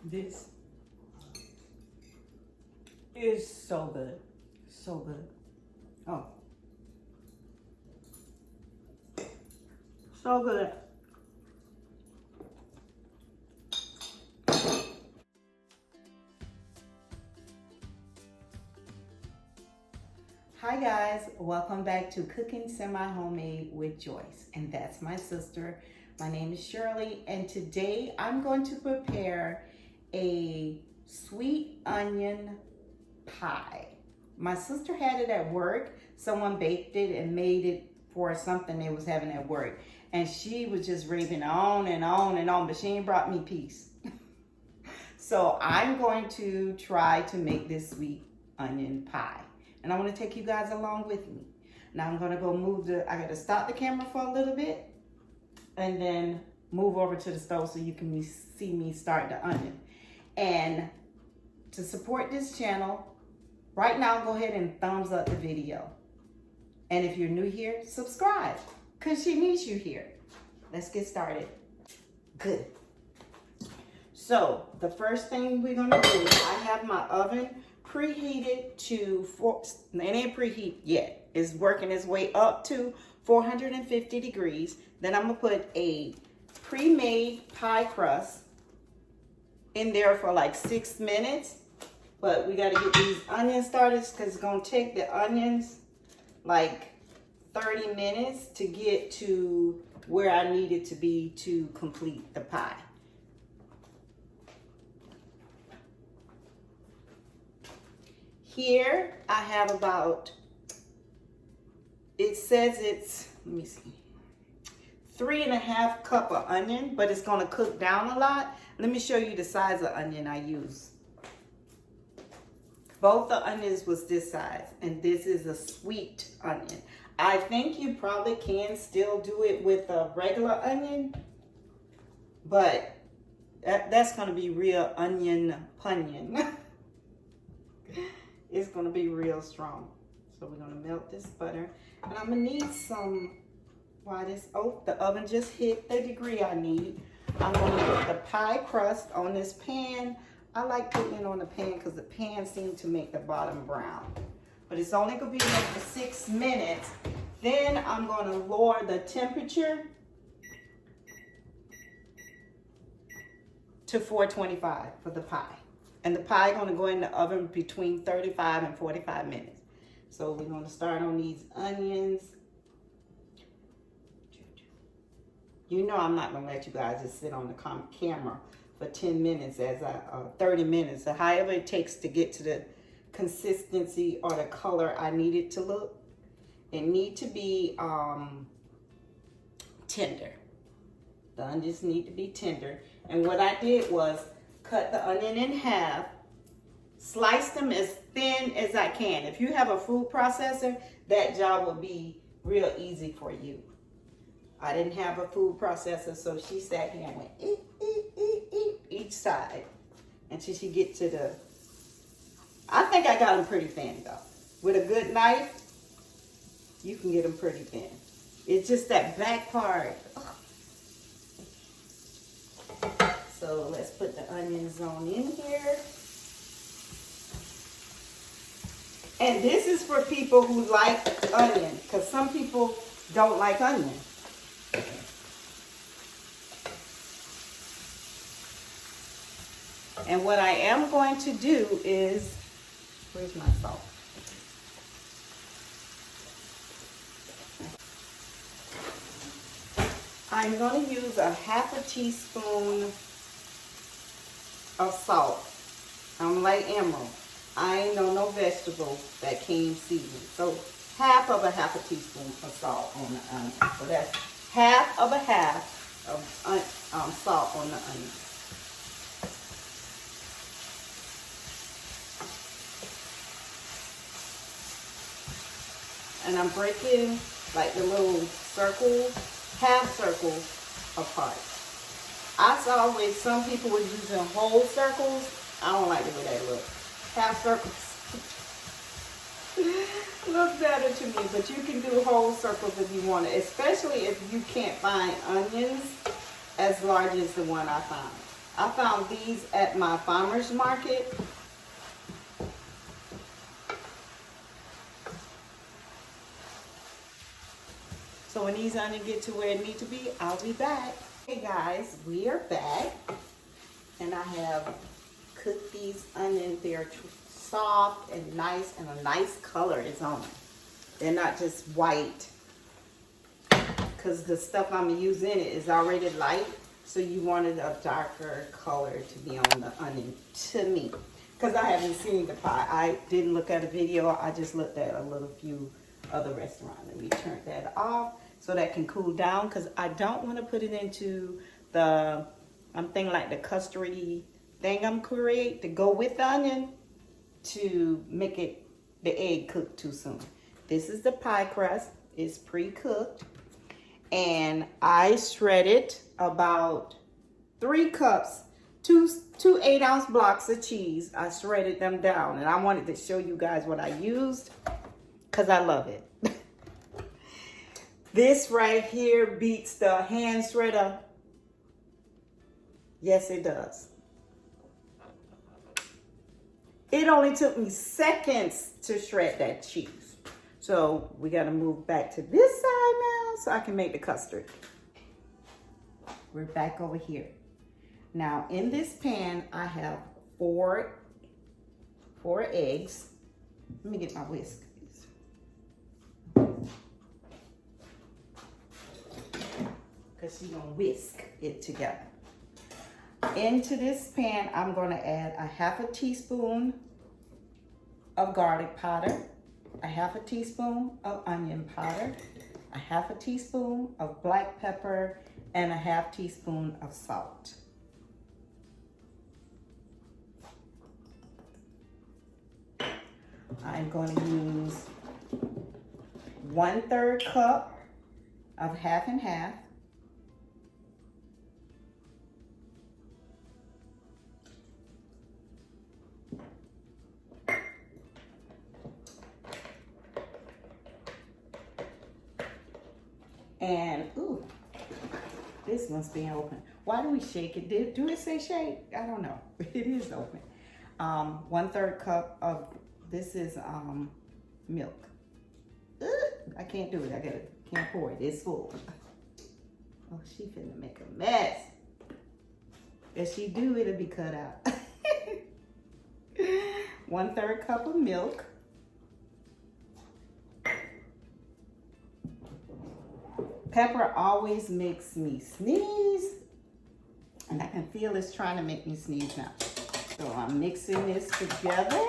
This is so good. So good. Oh. So good. Hi guys, welcome back to Cooking Semi-Homemade with Joyce, and that's my sister. My name is Shirley, and today I'm going to prepare a sweet onion pie. My sister had it at work. Someone baked it and made it for something they was having at work, and she was just raving on and on and on, but she ain't brought me peace. So I'm going to try to make this sweet onion pie. And I want to take you guys along with me. Now I'm going to go I got to stop the camera for a little bit and then move over to the stove so you can see me start the onion. And to support this channel, right now go ahead and thumbs up the video. And if you're new here, subscribe, because she needs you here. Let's get started. Good. So the first thing we're going to do, I have my oven preheated to, it ain't preheat yet. It's working its way up to 450 degrees. Then I'm gonna put a pre-made pie crust in there for like 6 minutes. But we gotta get these onions started because it's gonna take the onions like 30 minutes to get to where I need it to be to complete the pie. Here I have about, it says it's, let me see, 3.5 cups of onion, but it's gonna cook down a lot. Let me show you the size of onion I use. Both the onions was this size, and this is a sweet onion. I think you probably can still do it with a regular onion, but that's gonna be real onion punion. It's gonna be real strong. So we're gonna melt this butter. And I'm gonna need some, the oven just hit the degree I need. I'm gonna put the pie crust on this pan. I like putting it on the pan because the pan seems to make the bottom brown. But it's only gonna be there for 6 minutes. Then I'm gonna lower the temperature to 425 for the pie. And the pie gonna go in the oven between 35 and 45 minutes. So we're gonna start on these onions. You know I'm not gonna let you guys just sit on the camera for 10 minutes 30 minutes, or however it takes to get to the consistency or the color I need it to look. It need to be tender. The onions need to be tender. And what I did was cut the onion in half, slice them as thin as I can. If you have a food processor, that job will be real easy for you. I didn't have a food processor, so she sat here and went each side until she get to the, I think I got them pretty thin though. With a good knife, you can get them pretty thin. It's just that back part. So let's put the onions on in here. And this is for people who like onion, because some people don't like onion. And what I am going to do is, where's my salt? I'm going to use a 1/2 teaspoon of salt. I'm like Emerald. I ain't know no vegetable that came seasoned. So 1/2 teaspoon of salt on the onion. So that's 1/2 of salt on the onion. And I'm breaking like the little circles, half circles apart. I saw where some people were using whole circles. I don't like the way that looks. Half circles look better to me, but you can do whole circles if you want it, especially if you can't find onions as large as the one I found. I found these at my farmer's market. So when these onions get to where it needs to be, I'll be back. Hey guys, we are back. And I have cooked these onions. They're soft and nice, and a nice color is on them. They're not just white, because the stuff I'm using in it is already light. So you wanted a darker color to be on the onion, to me. Because I haven't seen the pie. I didn't look at a video. I just looked at a little few other restaurants. Let me turn that off so that can cool down, because I don't want to put it into the, I'm thinking like the custardy thing I'm create to go with the onion to make it, the egg cook too soon. This is the pie crust. It's pre-cooked. And I shredded about 3 cups, two 8-ounce blocks of cheese. I shredded them down, and I wanted to show you guys what I used because I love it. This right here beats the hand shredder. Yes, it does. It only took me seconds to shred that cheese. So we got to move back to this side now so I can make the custard. We're back over here. Now in this pan, I have four eggs. Let me get my whisk. Because she's going to whisk it together. Into this pan, I'm going to add a 1/2 teaspoon of garlic powder, a 1/2 teaspoon of onion powder, a 1/2 teaspoon of black pepper, and a 1/2 teaspoon of salt. I'm going to use 1/3 cup of half and half. And, ooh, this must be open. Why do we shake it? Do it say shake? I don't know. It is open. 1/3 cup of, this is milk. I can't do it. Can't pour it. It's full. Oh, she finna make a mess. If she do, it'll be cut out. 1/3 cup of milk. Pepper always makes me sneeze, and I can feel it's trying to make me sneeze now. So I'm mixing this together.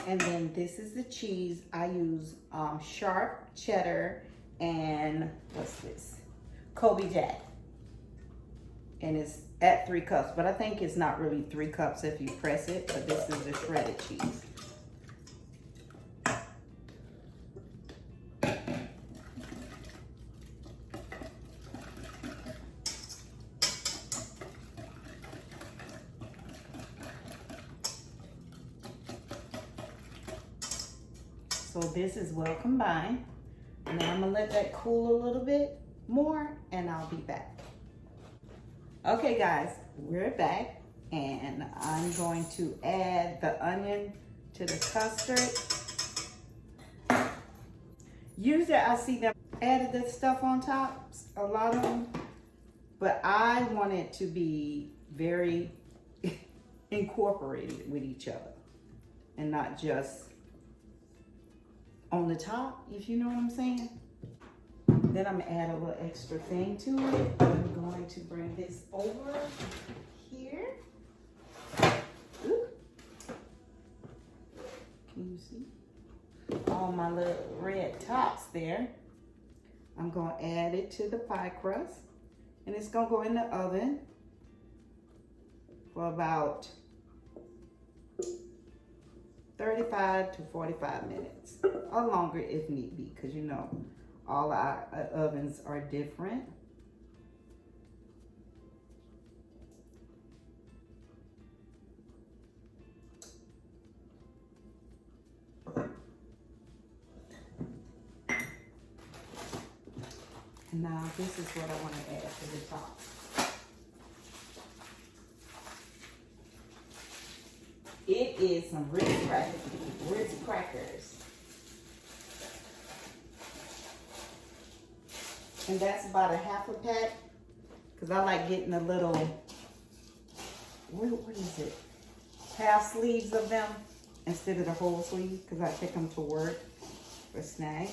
And then this is the cheese. I use sharp cheddar and what's this? Colby Jack. And it's at 3 cups, but I think it's not really 3 cups if you press it, but this is the shredded cheese. So this is well combined. Now I'm gonna let that cool a little bit more and I'll be back. Okay guys, we're back and I'm going to add the onion to the custard. Usually I see them added this stuff on top, a lot of them, but I want it to be very incorporated with each other and not just on the top, if you know what I'm saying. Then I'm gonna add a little extra thing to it. I'm going to bring this over here. Ooh. Can you see all my little red tops there? I'm gonna add it to the pie crust, and it's gonna go in the oven for about 35 to 45 minutes, or longer if need be, because you know all our ovens are different. And now this is what I want to add to the top. It is some Ritz crackers. And that's about a half a pack, because I like getting a little, what is it? Half sleeves of them instead of the whole sleeve, because I take them to work for snack.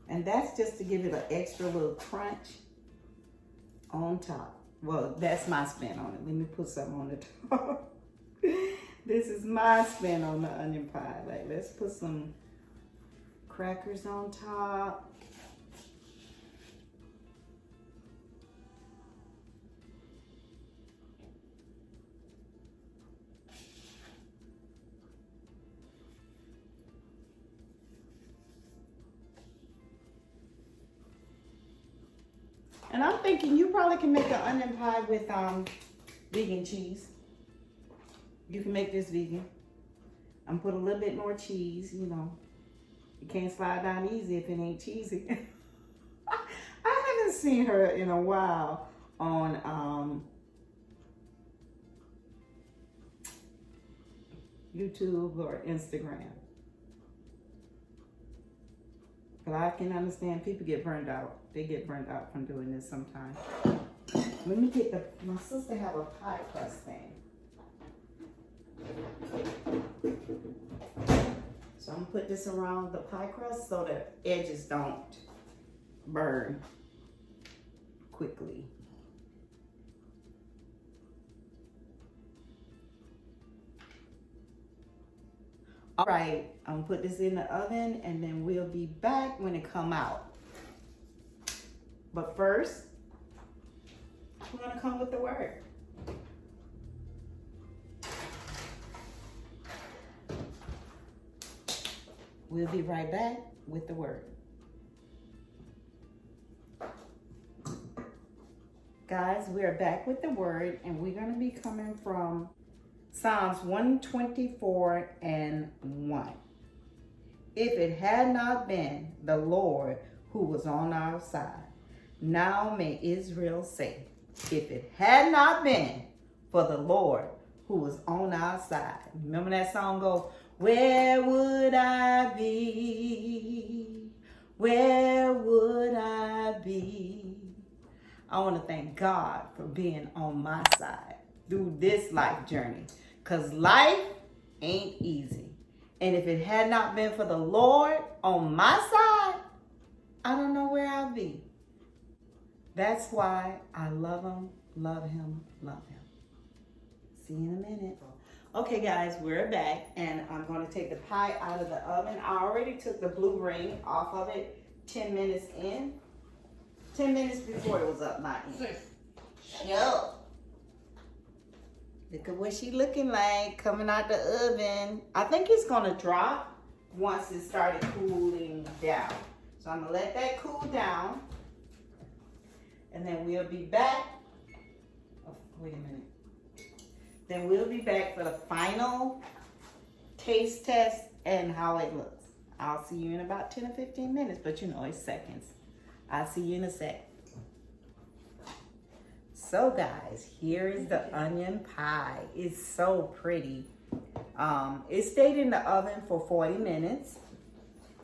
And that's just to give it an extra little crunch on top. Well, that's my spin on it. Let me put something on the top. This is my spin on the onion pie. Like, let's put some crackers on top. And I'm thinking you probably can make an onion pie with vegan cheese. You can make this vegan. I'm put a little bit more cheese, you know. You can't slide down easy if it ain't cheesy. I haven't seen her in a while on YouTube or Instagram. But I can understand people get burned out. They get burned out from doing this sometimes. Let me get my sister have a pie crust thing. So I'm gonna put this around the pie crust so the edges don't burn quickly. All right, I'm gonna put this in the oven and then we'll be back when it come out. But first, we're gonna come with the word. We'll be right back with the word. Guys, we're back with the word, and we're gonna be coming from Psalms 124 and 1. If it had not been the Lord who was on our side, now may Israel say, if it had not been for the Lord who was on our side. Remember that song go, where would I be? Where would I be? I want to thank God for being on my side through this life journey. Because life ain't easy. And if it had not been for the Lord on my side, I don't know where I'll be. That's why I love him, love him, love him. See you in a minute. Okay, guys, we're back, and I'm going to take the pie out of the oven. I already took the blue ring off of it 10 minutes in. 10 minutes before it was up, not in. Sure. Look at what she looking like coming out the oven. I think it's going to drop once it started cooling down. So I'm going to let that cool down, and then we'll be back. Oh, wait a minute. Then we'll be back for the final taste test and how it looks. I'll see you in about 10 or 15 minutes, but you know, it's seconds. I'll see you in a sec. So guys, here is the onion pie. It's so pretty. It stayed in the oven for 40 minutes.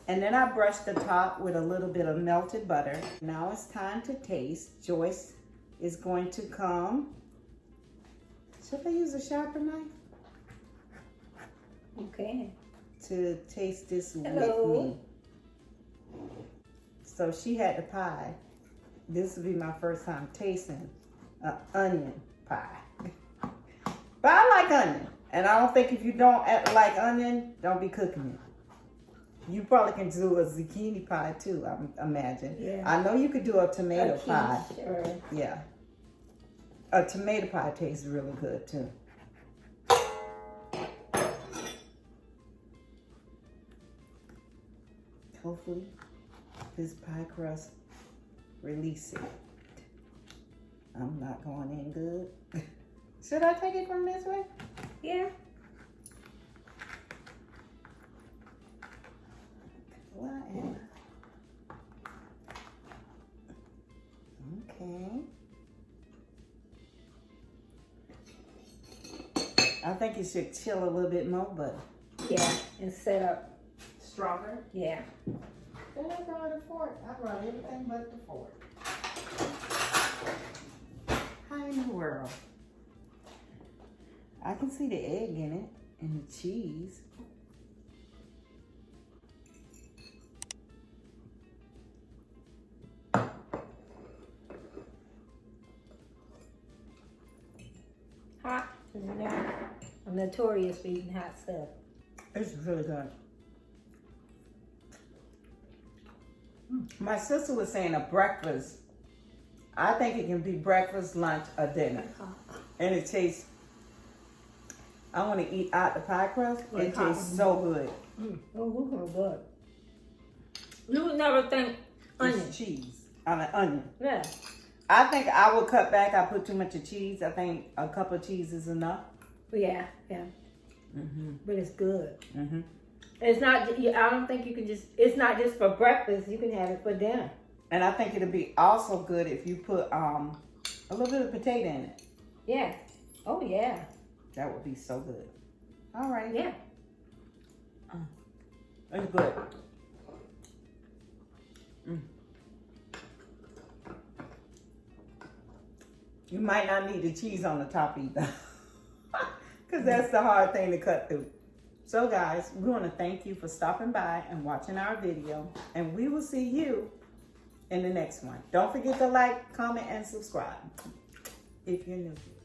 And then I brushed the top with a little bit of melted butter. Now it's time to taste. Joyce is going to come. Should I use a sharper knife? Okay. To taste this Hello. with me. So she had the pie. This will be my first time tasting an onion pie. But I like onion. And I don't think if you don't like onion, don't be cooking it. You probably can do a zucchini pie too, I imagine. Yeah. I know you could do a tomato pie. Sure. Yeah. A tomato pie tastes really good too. Hopefully this pie crust release it. I'm not going in good. Should I take it from this way? Yeah. Well, okay. I think it should chill a little bit more, but Yeah. And set up. stronger. Yeah. Then I brought a fork. I brought everything but the fork. How in the world? I can see the egg in it and the cheese. Hot. You know, I'm notorious for eating hot stuff. It's really good. My sister was saying a breakfast. I think it can be breakfast, lunch, or dinner. And it tastes, I want to eat out the pie crust. It tastes so good. Oh, good. You would never think onion. It's cheese on an onion. Yeah. I think I will cut back. I put too much of cheese. I think a cup of cheese is enough. Yeah, yeah. But it's good. Mm-hmm. It's not, I don't think you can just, it's not just for breakfast. You can have it for dinner. And I think it'll be also good if you put a little bit of potato in it. Yeah. Oh, yeah. That would be so good. All right. Yeah. It's good. You might not need the cheese on the top either. Because that's the hard thing to cut through. So guys, we want to thank you for stopping by and watching our video. And we will see you in the next one. Don't forget to like, comment, and subscribe if you're new here.